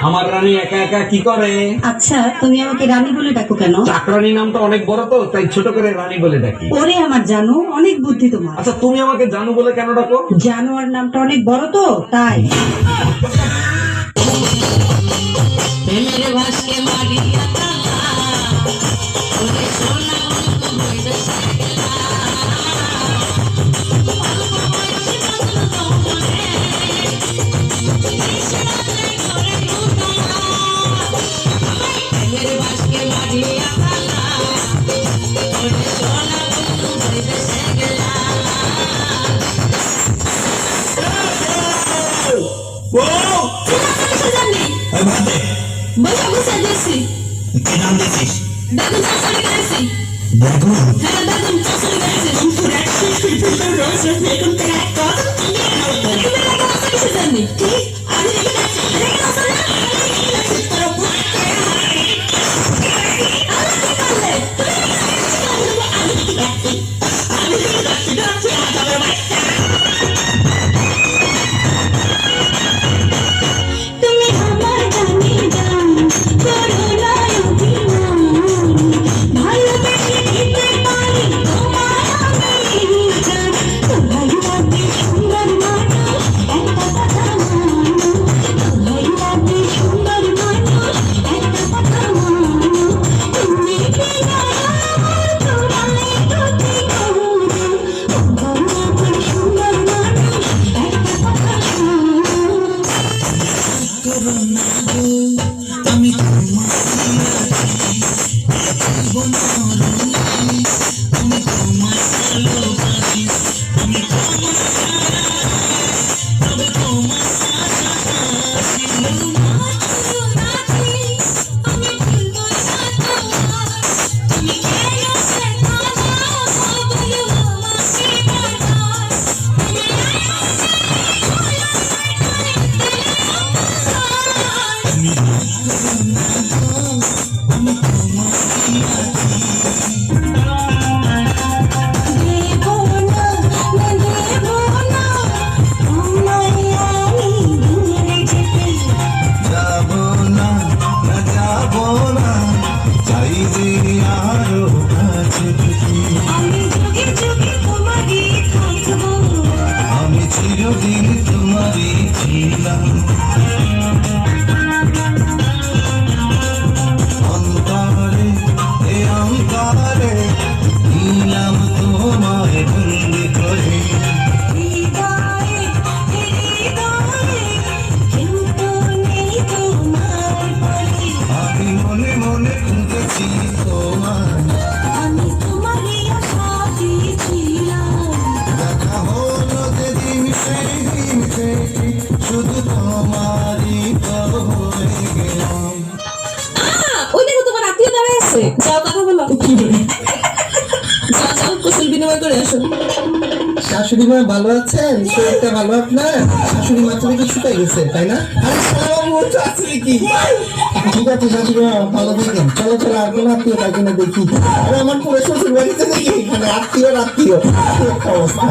আমার রানী একা একা কি করে? আচ্ছা, তুমি আমাকে রানী বলে ডাকো কেন? চাকরানী নামটা অনেক বড় তো, তাই ছোট করে রানী বলে ডাকি। ওরে আমার জানো, অনেক বুদ্ধি তোমার। আচ্ছা, তুমি আমাকে জানু বলে কেন ডাকো? জানোয়ার নামটা অনেক বড় তো, তাই। কি নাম দিয়েছিস? বেগুন চচ্চড়ি করেছি। বেগুন? হ্যাঁ, বেগুন চচ্চড়ি করেছি। বেগুন থেকে এক কত তুমি এত অত কিছু জানি। কি? আমি রেখে যাচ্ছি। রেখে যাচ্ছ না? তোর বুঝতে হবে। আল্লাহ কি করলে? আমি কি করছি? আমি কি করছি? করছি আজবের বাচ্চা। তুমি আমার জানি জান, করো না অভিমান। ভালোবেসে দিতে পারি তোমায় আমি জান। তোমায় লাগবে সুন্দর মানুষ, একটা কথা মানো। তোমায় লাগবে সুন্দর মানুষ, একটা কথা মানো। তুমি কি জানো তোমায় গতি করো। তোমায় লাগবে সুন্দর মানুষ, একটা কথা শোনো। করো না গো, আমি তোমার জীবন মরণে, আমি তোমায় ভালোবাসি, আমি তোমার তবে তোমার পাশাপাশি। যাবো না, না যাবো না, চাই যে আরো কাছে যেতে। আমি চিরদিন তোমারই ছিলাম। অন্তরে এ অন্তরে নিলাম তোমায় বন্দি করে। আমি মনে মনে খুঁজেছি তোমায়, দেখা হলো যেদিন সেই দিন থেকে শুধু তোমারই তো হয়ে গেলাম। ওই দেখো তোমার আত্মীয় দাঁড়ায় আছে, যাও কথা বলো। যাও যাও, কুশল বিনিময় করে আসো। শাশুড়ি মা ভালো আছেন? শরীরটা ভালো আপনার? শাশুড়ি মা তো দেখি শুকাই গেছে, তাই না? আরে সব ওটা আছে কি? ঠিক আছে শাশুড়ি মা, ভালো থাকেন। চলো চলো, আর কোনো আত্মীয় তাই কিনা দেখি। আরে আমার পুরো শ্বশুর বাড়িতে দেখি এখানে আত্মীয় কি একটা অবস্থা।